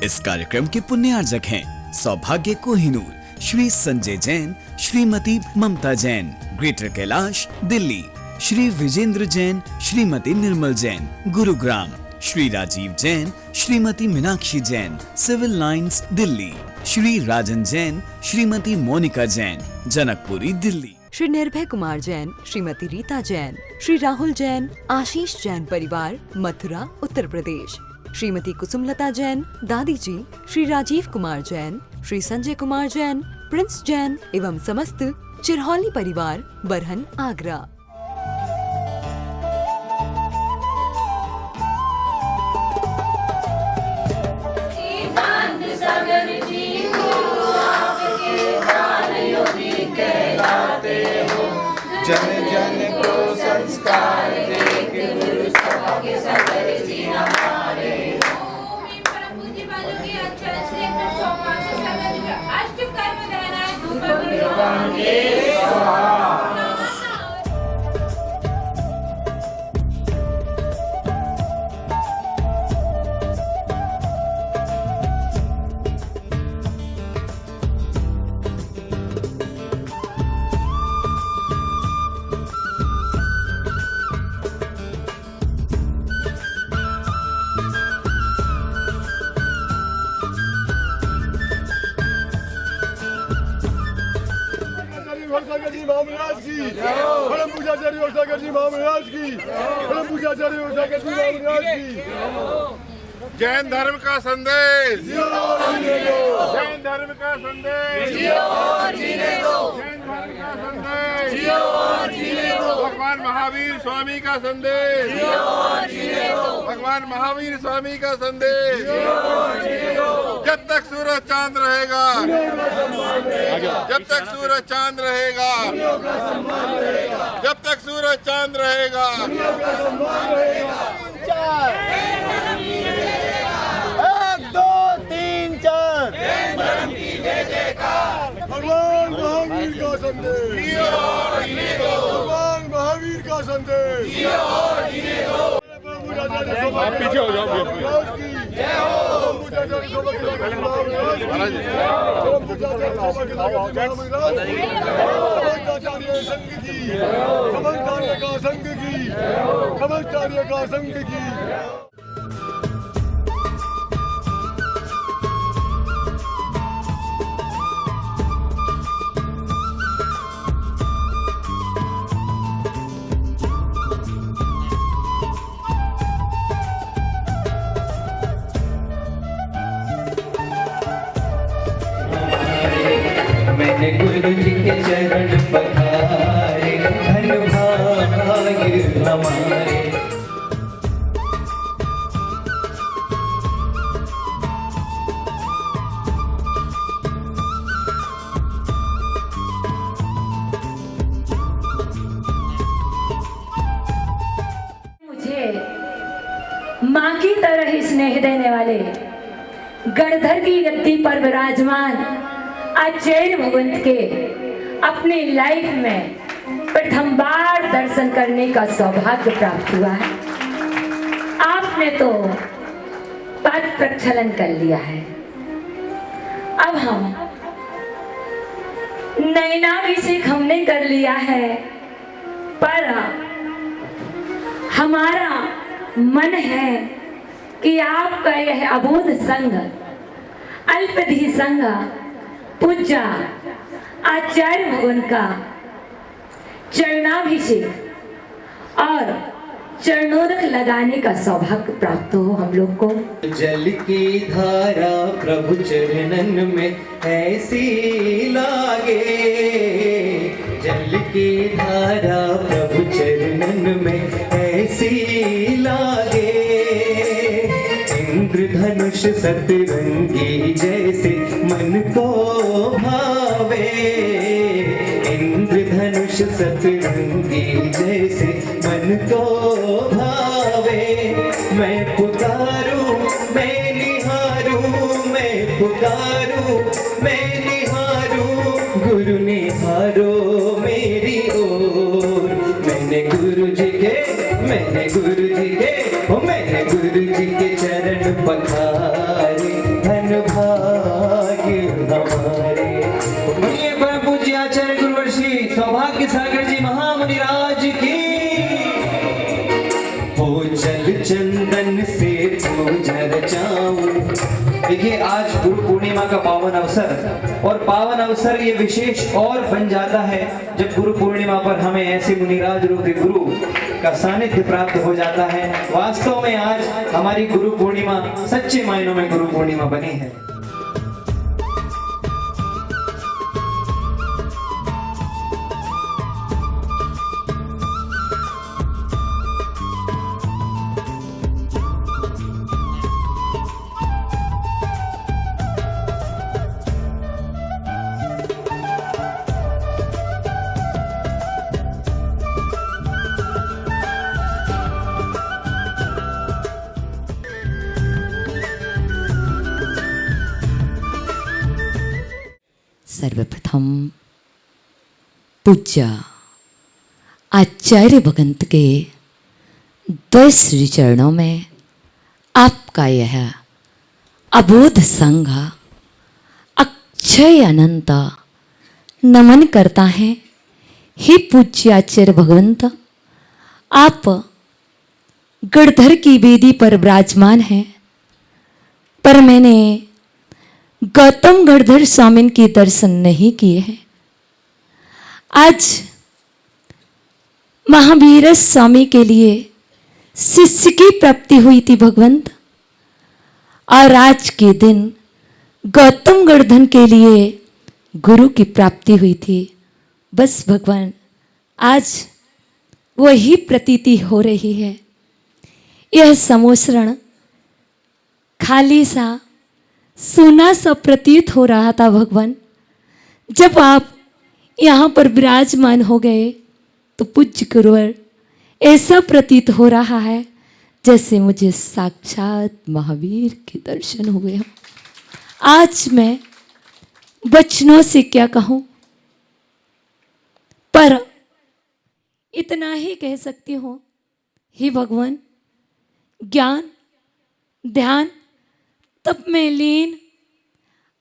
इस कार्यक्रम के पुण्यार्जक हैं सौभाग्य कोहिनूर, श्री संजय जैन, श्रीमती ममता Jain, greater Kailash Delhi, Shri Vijendra Jain, Shrimati Nirmal Jain, Gurugram, Shri Rajiv Jain, Shrimati Meenakshi Jain, civil lines Delhi, Shri राजन जैन, श्रीमती मोनिका जैन, जनकपुरी दिल्ली, श्री निर्भय कुमार जैन, श्रीमती रीता जैन, श्री राहुल जैन, आशीष जैन परिवार, मथुरा उत्तर प्रदेश, श्रीमती कुसुमलता जैन, दादी जी, श्री राजीव कुमार जैन, श्री संजय कुमार जैन, प्रिंस जैन एवं समस्त चिरहौली परिवार, बरहन आगरा। जन जन को संस्कार दे के गुरु सभा के सदर जी हमारे परम पूज्य बाजू के अक्षर से सोमवार से सदर अष्ट कर्म धाराएं जी महाराज की परम पूजाचार्य ओसागर जी महाराज की परम पूजाचार्य ओसागर जी महाराज की। जैन धर्म का संदेश, जैन धर्म का संदेश, जैन धर्म का संदेश, भगवान महावीर स्वामी का संदेश, भगवान महावीर स्वामी का संदेश। जब तक सूरज चांद रहेगा, जब तक सूरज चांद रहेगा, जब तक सूरज चांद रहेगा, 1 2 3 4 भगवान महावीर का संदेश, भगवान महावीर का संदेश। आप पीछे हो जाओ। कमलचार्य का संघ की, कमलचार्य का संघ की। मैंने गुरु जी के चरण पखारे, धन भाग्य हमारे। मुझे माँ की तरह ही स्नेह देने वाले गणधर की गद्दी पर विराजमान आचार्य भगवंत के अपनी लाइफ में प्रथम बार दर्शन करने का सौभाग्य प्राप्त हुआ है। आपने तो पद प्रक्षालन कर लिया है, अब हम नैनाभिषेक हमने कर लिया है, पर हमारा मन है कि आपका यह अबोध संग, अल्पधि संग पूज्य आचार्य भगवान का चरणाभिषेक और चरणोदक लगाने का सौभाग्य प्राप्त हो हम लोग को। जल की धारा प्रभु चरणन में ऐसी लागे, जल की धारा प्रभु चरणन में ऐसी लागे। इंद्रधनुष सतरंगी जैसे मन को भावे, इंद्रधनुष सतरंगी जैसे मन को भावे। मैं पुकारूं, मैं निहारूं, मैं पुकारूं, मैं निहारूं, गुरु निहारो मेरी ओर। मैंने गुरु जी के, मैंने गुरु जी के, मैंने गुरु जी के चरण पखारे। हमारे। बोलिए परम पूज्य आचार्य गुरुवर श्री सौभाग्य सागर जी महामुनिराज की। हो चल चंदन से पूजा रचाऊं। देखिए आज गुरु पूर्णिमा का पावन अवसर, और पावन अवसर ये विशेष और बन जाता है जब गुरु पूर्णिमा पर हमें ऐसे मुनिराज रूपी गुरु का सानिध्य प्राप्त हो जाता है। वास्तव में आज हमारी गुरु पूर्णिमा सच्चे मायनों में गुरु पूर्णिमा बनी है। सर्वप्रथम पूज्य आचार्य भगवंत के द्वय श्री चरणों में आपका यह अबोध संघ अक्षय अनंत नमन करता है। हे पूज्य आचार्य भगवंत, आप गणधर की वेदी पर विराजमान हैं, पर मैंने गौतम गणधर स्वामी के दर्शन नहीं किए हैं। आज महावीर स्वामी के लिए शिष्य की प्राप्ति हुई थी भगवंत, और आज के दिन गौतम गणधर के लिए गुरु की प्राप्ति हुई थी। बस भगवान आज वही प्रतीति हो रही है। यह समोसरण खाली सा सूना सा प्रतीत हो रहा था भगवान। जब आप यहाँ पर विराजमान हो गए तो पूज्य गुरुवर ऐसा प्रतीत हो रहा है जैसे मुझे साक्षात महावीर के दर्शन हुए हों। आज मैं वचनों से क्या कहूँ, पर इतना ही कह सकती हूँ, हे भगवान, ज्ञान ध्यान तप में लीन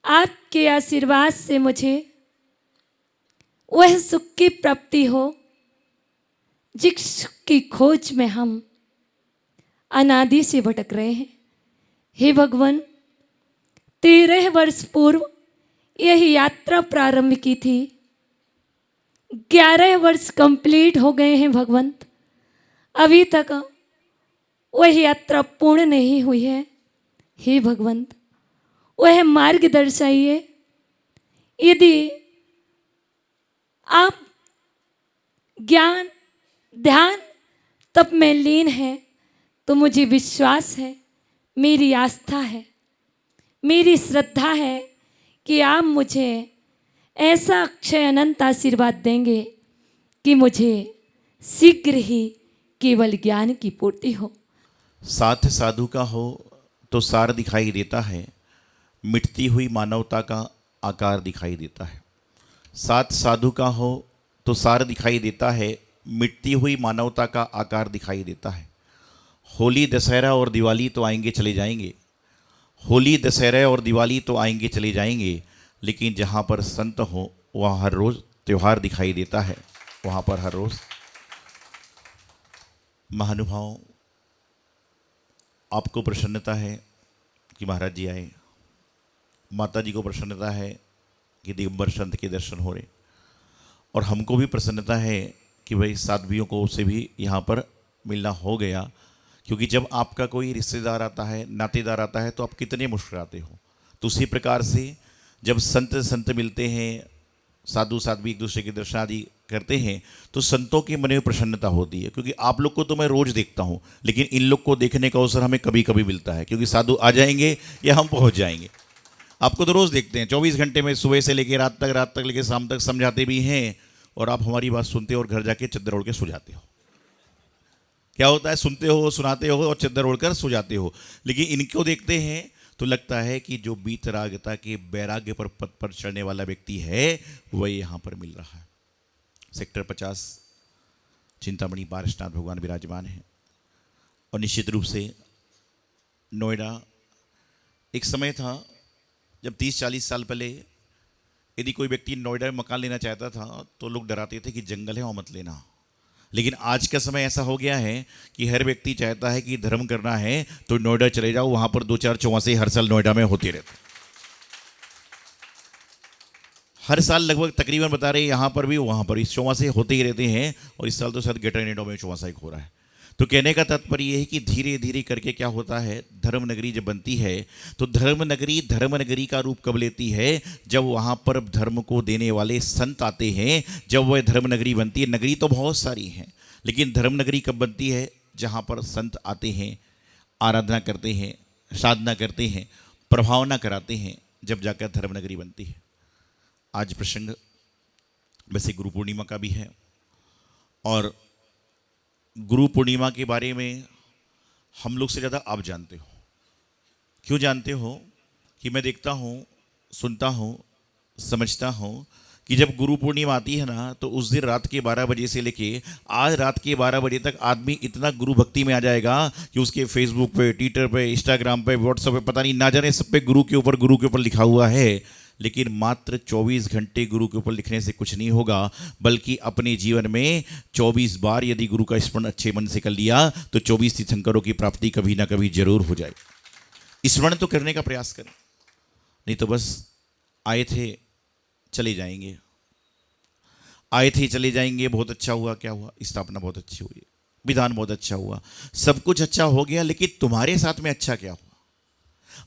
आपके आशीर्वाद से मुझे वह सुख की प्राप्ति हो जिस सुख की खोज में हम अनादि से भटक रहे हैं। हे भगवान, 13 वर्ष पूर्व यह यात्रा प्रारंभ की थी। 11 वर्ष कंप्लीट हो गए हैं भगवंत, अभी तक वह यात्रा पूर्ण नहीं हुई है। हे भगवंत, वह मार्ग दर्शाइए। यदि आप ज्ञान ध्यान तप में लीन है तो मुझे विश्वास है, मेरी आस्था है, मेरी श्रद्धा है कि आप मुझे ऐसा अक्षय अनंत आशीर्वाद देंगे कि मुझे शीघ्र ही केवल ज्ञान की पूर्ति हो। साथ साधु का हो तो सार दिखाई देता है, मिटती हुई मानवता का आकार दिखाई देता है। साथ साधु का हो तो सार दिखाई देता है, मिटती हुई मानवता का आकार दिखाई देता है। होली दशहरा और दिवाली तो आएंगे चले जाएंगे, होली दशहरा और दिवाली तो आएंगे चले जाएंगे, लेकिन जहाँ पर संत हो वहाँ हर रोज़ त्यौहार दिखाई देता है। वहाँ पर हर रोज़ महानुभाव, आपको प्रसन्नता है कि महाराज जी आए, माता जी को प्रसन्नता है कि दिगंबर संत के दर्शन हो रहे, और हमको भी प्रसन्नता है कि भाई साध्वियों को से भी यहाँ पर मिलना हो गया। क्योंकि जब आपका कोई रिश्तेदार आता है, नातेदार आता है, तो आप कितने मुस्कुराते हो। तो उसी प्रकार से जब संत मिलते हैं, साधु साध्वी एक दूसरे के दर्शन आदि करते हैं, तो संतों के मन में प्रसन्नता होती है। क्योंकि आप लोग को तो मैं रोज़ देखता हूँ, लेकिन इन लोग को देखने का अवसर हमें कभी कभी मिलता है, क्योंकि साधु आ जाएंगे या हम पहुँच जाएंगे। आपको तो रोज़ देखते हैं, 24 घंटे में सुबह से लेकर रात तक लेकर शाम तक समझाते भी हैं, और आप हमारी बात सुनते हो और घर जाके चद्दर ओढ़ के सो जाते हो। क्या होता है, सुनते हो, सुनाते हो और चद्दर ओढ़कर सो जाते हो। लेकिन इनको देखते हैं तो लगता है कि जो बीतरागता के वैराग्य पर पद पर चढ़ने वाला व्यक्ति है वह यहाँ पर मिल रहा है। सेक्टर 50 चिंतामणि पारसनाथ भगवान विराजमान है। और निश्चित रूप से नोएडा एक समय था जब 30-40 साल पहले यदि कोई व्यक्ति नोएडा में मकान लेना चाहता था तो लोग डराते थे कि जंगल है वहाँ मत लेना। लेकिन आज का समय ऐसा हो गया है कि हर व्यक्ति चाहता है कि धर्म करना है तो नोएडा चले जाओ, वहाँ पर 2-4 चौवासे हर साल नोएडा में होते रहते। हर साल लगभग तकरीबन बता रहे यहाँ पर भी वहाँ पर इस चौवासे होते ही रहते हैं, और इस साल तो शायद ग्रेटर में चौवासा एक हो रहा है। तो कहने का तात्पर्य यह है कि धीरे धीरे करके क्या होता है, धर्म नगरी जब बनती है तो धर्म नगरी का रूप कब लेती है, जब वहाँ पर धर्म को देने वाले संत आते हैं, जब वह धर्म नगरी बनती है। नगरी तो बहुत सारी हैं, लेकिन धर्म नगरी कब बनती है, जहाँ पर संत आते हैं, आराधना करते हैं, साधना करते हैं, प्रभावना कराते हैं, जब जाकर धर्म नगरी बनती है। आज प्रसंग वैसे गुरु पूर्णिमा का भी है, और गुरु पूर्णिमा के बारे में हम लोग से ज़्यादा आप जानते हो। क्यों जानते हो कि मैं देखता हूँ, सुनता हूँ, समझता हूँ कि जब गुरु पूर्णिमा आती है ना, तो उस दिन रात के 12 बजे से लेके आज रात के 12 बजे तक आदमी इतना गुरु भक्ति में आ जाएगा कि उसके फेसबुक पे, ट्विटर पे, इंस्टाग्राम पे, व्हाट्सएप पे, पता नहीं ना जाने सब पे गुरु के ऊपर लिखा हुआ है। लेकिन मात्र 24 घंटे गुरु के ऊपर लिखने से कुछ नहीं होगा, बल्कि अपने जीवन में 24 बार यदि गुरु का स्मरण अच्छे मन से कर लिया तो 24 तीर्थंकरों की प्राप्ति कभी ना कभी जरूर हो जाए। स्मरण तो करने का प्रयास करें, नहीं तो बस आए थे चले जाएंगे, आए थे चले जाएंगे। बहुत अच्छा हुआ, क्या हुआ, स्थापना बहुत अच्छी हुई, विधान बहुत अच्छा हुआ, सब कुछ अच्छा हो गया, लेकिन तुम्हारे साथ में अच्छा क्या हुआ,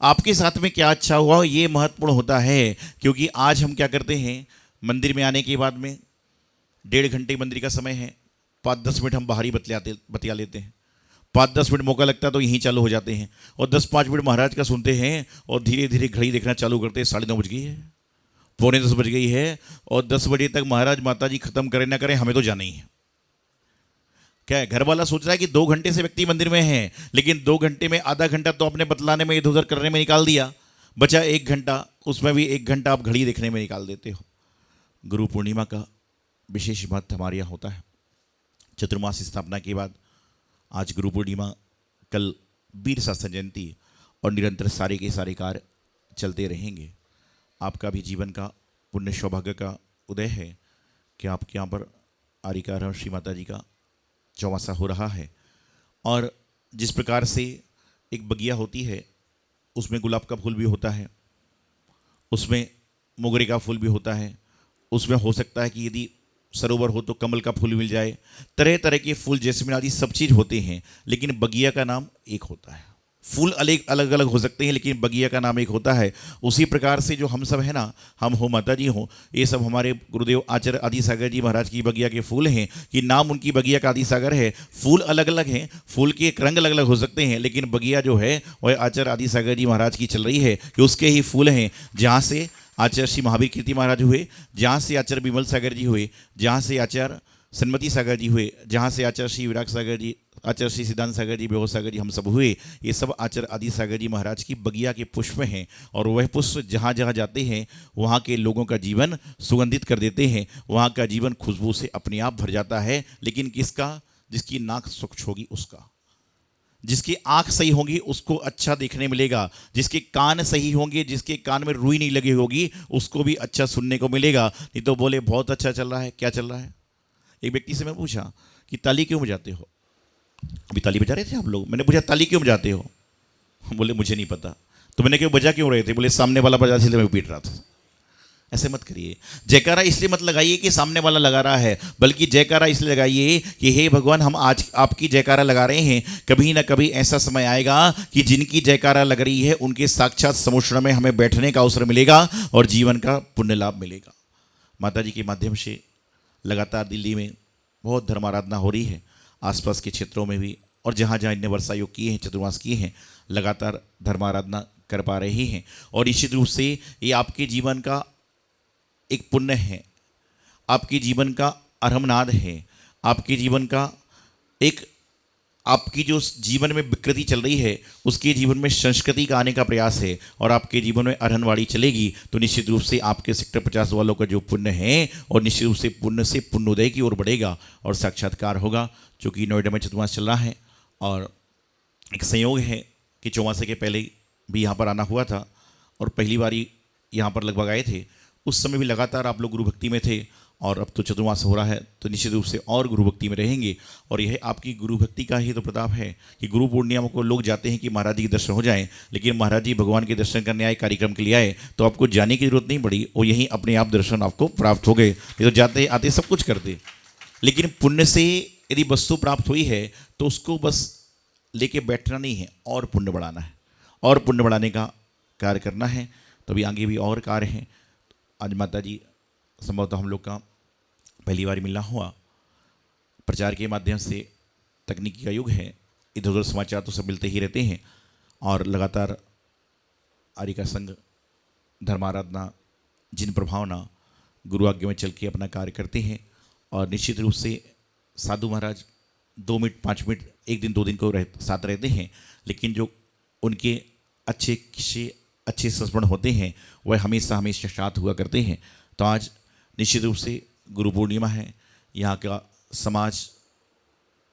आपके साथ में क्या अच्छा हुआ, ये महत्वपूर्ण होता है। क्योंकि आज हम क्या करते हैं, मंदिर में आने के बाद में 1.5 घंटे मंदिर का समय है, 5-10 मिनट हम बाहरी बतिया लेते हैं, 5-10 मिनट मौका लगता है तो यहीं चालू हो जाते हैं, और 10-5 मिनट महाराज का सुनते हैं, और धीरे धीरे घड़ी देखना चालू करते हैं। 9:30 बज गई है, 9:45 बज गई है, और 10 बजे तक महाराज माता जी खत्म करें ना करें, हमें तो जाना ही है। क्या है, घर वाला सोच रहा है कि 2 घंटे से व्यक्ति मंदिर में है, लेकिन 2 घंटे में आधा घंटा तो अपने बतलाने में, इधर उधर करने में निकाल दिया, बचा 1 घंटा, उसमें भी 1 घंटा आप घड़ी देखने में निकाल देते हो। गुरु पूर्णिमा का विशेष महत्व हमारे यहाँ होता है। चतुर्मास स्थापना के बाद आज गुरु पूर्णिमा, कल वीर शासन जयंती, और निरंतर सारे के सारे कार्य चलते रहेंगे। आपका भी जीवन का पुण्य सौभाग्य का उदय है कि आपके यहाँ पर आरिकार श्री माता जी का चौमासा हो रहा है। और जिस प्रकार से एक बगिया होती है, उसमें गुलाब का फूल भी होता है, उसमें मोगरे का फूल भी होता है, उसमें हो सकता है कि यदि सरोवर हो तो कमल का फूल मिल जाए, तरह तरह के फूल, जैस्मिन आदि सब चीज़ होते हैं, लेकिन बगिया का नाम एक होता है। फूल अलग अलग हो सकते हैं, लेकिन बगिया का नाम एक होता है। उसी प्रकार से जो हम सब है ना, हम हो, माता जी हो, ये सब हमारे गुरुदेव आचार्य आदि सागर जी महाराज की बगिया के फूल हैं, कि नाम उनकी बगिया का आदि सागर है। फूल अलग अलग हैं, फूल के एक रंग अलग अलग हो सकते हैं, लेकिन बगिया जो है वह आचार्य आदि सागर जी महाराज की चल रही है, कि उसके ही फूल हैं। जहाँ से आचार्य श्री महावीर कीर्ति महाराज हुए, जहाँ से आचार्य विमल सागर जी हुए, जहाँ से आचार्य सन्मति सागर जी हुए, जहाँ से आचार्य श्री विराग सागर जी, आचार्य श्री सिद्धांत सागर जी, बेहोश सागर जी, हम सब हुए, ये सब आचार्य आदि सागर जी महाराज की बगिया के पुष्प हैं। और वह पुष्प जहाँ जहाँ जाते हैं वहाँ के लोगों का जीवन सुगंधित कर देते हैं, वहाँ का जीवन खुशबू से अपने आप भर जाता है। लेकिन किसका? जिसकी नाक स्वच्छ होगी उसका, जिसकी आँख सही होगी उसको अच्छा देखने मिलेगा, जिसके कान सही होंगे, जिसके कान में रुई नहीं लगी होगी उसको भी अच्छा सुनने को मिलेगा। नहीं तो बोले बहुत अच्छा चल रहा है, क्या चल रहा है। एक व्यक्ति से मैं पूछा कि ताली क्यों बजाते हो, अभी ताली बजा रहे थे आप लोग, मैंने पूछा ताली क्यों बजाते हो, बोले मुझे नहीं पता। तो मैंने क्यों बजा क्यों रहे थे, बोले सामने वाला बजा इसलिए मैं पीट रहा था। ऐसे मत करिए, जयकारा इसलिए मत लगाइए कि सामने वाला लगा रहा है, बल्कि जयकारा इसलिए लगाइए कि हे भगवान, हम आज आपकी जयकारा लगा रहे हैं, कभी ना कभी ऐसा समय आएगा कि जिनकी जयकारा लग रही है उनके साक्षात समुद्र में हमें बैठने का अवसर मिलेगा और जीवन का पुण्य लाभ मिलेगा। माता जी के माध्यम से लगातार दिल्ली में बहुत धर्म आराधना हो रही है, आसपास के क्षेत्रों में भी, और जहाँ जहाँ इनने वर्षा योग किए हैं, चतुर्मास किए हैं, लगातार धर्म आराधना कर पा रहे हैं। और निश्चित रूप से ये आपके जीवन का एक पुण्य है, आपके जीवन का अरहमनाद है, आपके जीवन का एक, आपकी जो जीवन में विकृति चल रही है उसके जीवन में संस्कृति का आने का प्रयास है, और आपके जीवन में अरहनवाड़ी चलेगी तो निश्चित रूप से आपके सेक्टर 50 वालों का जो पुण्य है और निश्चित रूप से पुण्य से पुण्योदय की ओर बढ़ेगा और साक्षात्कार होगा। चूँकि नोएडा में चतुर्मास चल रहा है और एक संयोग है कि चौमासे के पहले भी यहाँ पर आना हुआ था, और पहली बारी यहाँ पर लगभग आए थे, उस समय भी लगातार आप लोग गुरु भक्ति में थे और अब तो चतुर्मास हो रहा है तो निश्चित रूप से और गुरु भक्ति में रहेंगे। और यह आपकी गुरु भक्ति का ही तो प्रताप है कि गुरु पूर्णिमा को लोग जाते हैं कि महाराज जी के दर्शन हो जाएं, लेकिन महाराज जी भगवान के दर्शन करने आए, कार्यक्रम के लिए आए, तो आपको जाने की जरूरत नहीं पड़ी, वो यहीं अपने आप दर्शन आपको प्राप्त हो गए। ये तो जाते आते सब कुछ करते, लेकिन पुण्य से यदि वस्तु प्राप्त हुई है तो उसको बस लेके बैठना नहीं है, और पुण्य बढ़ाना है, और पुण्य बढ़ाने का कार्य करना है। तो अभी आगे भी और कार्य हैं। आज माता जी संभवतः हम लोग का पहली बार मिलना हुआ, प्रचार के माध्यम से, तकनीकी का युग है, इधर उधर समाचार तो सब मिलते ही रहते हैं, और लगातार आर्य का संघ, धर्माराधना, जिन प्रभावना गुरु आज्ञा में चल के अपना कार्य करते हैं। और निश्चित रूप से साधु महाराज 2 मिनट 5 मिनट 1 दिन 2 दिन को साथ रहते हैं, लेकिन जो उनके अच्छे संस्मरण होते हैं वह हमेशा हमेशा साथ हुआ करते हैं। तो आज निश्चित रूप से गुरु पूर्णिमा है, यहाँ का समाज,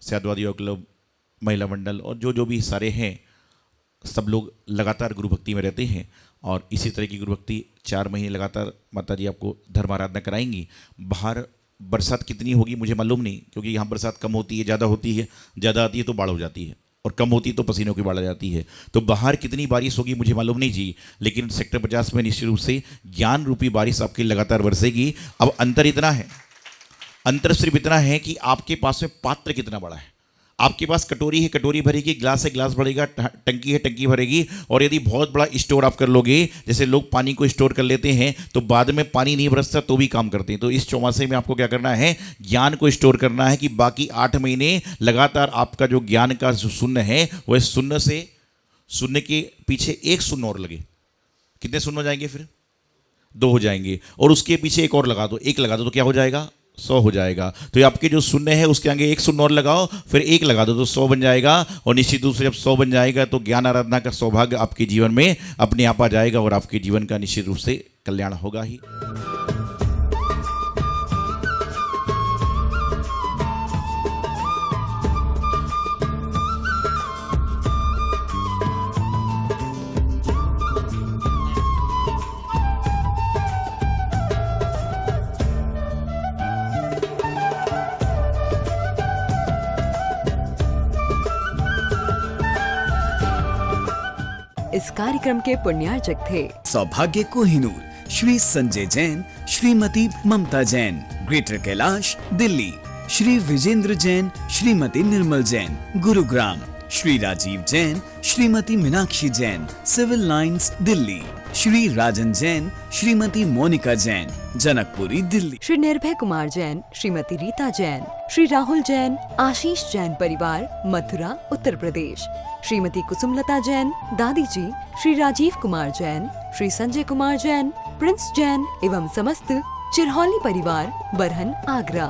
सैदवादी योग क्लब, महिला मंडल और जो भी सारे हैं, सब लोग लगातार गुरु भक्ति में रहते हैं। और इसी तरह की गुरु भक्ति 4 महीने लगातार माता जी आपको धर्माराधना कराएंगी। बाहर बरसात कितनी होगी मुझे मालूम नहीं, क्योंकि यहाँ बरसात कम होती है, ज़्यादा होती है, ज़्यादा आती है तो बाढ़ हो जाती है, और कम होती है तो पसीनों की बाढ़ आ जाती है। तो बाहर कितनी बारिश होगी मुझे मालूम नहीं जी, लेकिन सेक्टर 50 में निश्चित रूप से ज्ञान रूपी बारिश आपकी लगातार बरसेगी। अब अंतर इतना है, अंतर सिर्फ इतना है कि आपके पास में पात्र कितना बड़ा है। आपके पास कटोरी है, कटोरी भरेगी, ग्लास है, ग्लास भरेगा, टंकी है, टंकी भरेगी। और यदि बहुत बड़ा स्टोर आप कर लोगे, जैसे लोग पानी को स्टोर कर लेते हैं तो बाद में पानी नहीं बरसता तो भी काम करते हैं, तो इस चौमासे में आपको क्या करना है, ज्ञान को स्टोर करना है कि बाकी 8 महीने लगातार आपका जो ज्ञान का जो शून्य है वह शून्य के पीछे 1 शून्य और लगे। कितने शून्य हो जाएंगे फिर? 2 हो जाएंगे, और उसके पीछे 1 और लगा दो, 1 लगा दो तो क्या हो जाएगा? 100 हो जाएगा। तो ये आपके जो शून्य है उसके आगे 1 शून्य और लगाओ, फिर 1 लगा दो तो 100 बन जाएगा। और निश्चित रूप से जब 100 बन जाएगा तो ज्ञान आराधना का सौभाग्य आपके जीवन में अपने आप आ जाएगा, और आपके जीवन का निश्चित रूप से कल्याण होगा ही। इस कार्यक्रम के पुण्यार्चक थे सौभाग्य कोहिनूर श्री संजय जैन, श्रीमती ममता Jain, greater Kailash Delhi, Shri Vijendra Jain, Shrimati Nirmal Jain, Gurugram, Shri Rajiv Jain, Shrimati Meenakshi Jain, civil lines Delhi, Shri राजन जैन, श्रीमती मोनिका जैन, जनकपुरी दिल्ली, श्री निर्भय कुमार जैन, श्रीमती रीता जैन, श्री राहुल जैन, आशीष जैन परिवार, मथुरा उत्तर प्रदेश, श्रीमती कुसुमलता जैन, दादी जी, श्री राजीव कुमार जैन, श्री संजय कुमार जैन, प्रिंस जैन एवं समस्त चिरहौली परिवार, बरहन आगरा।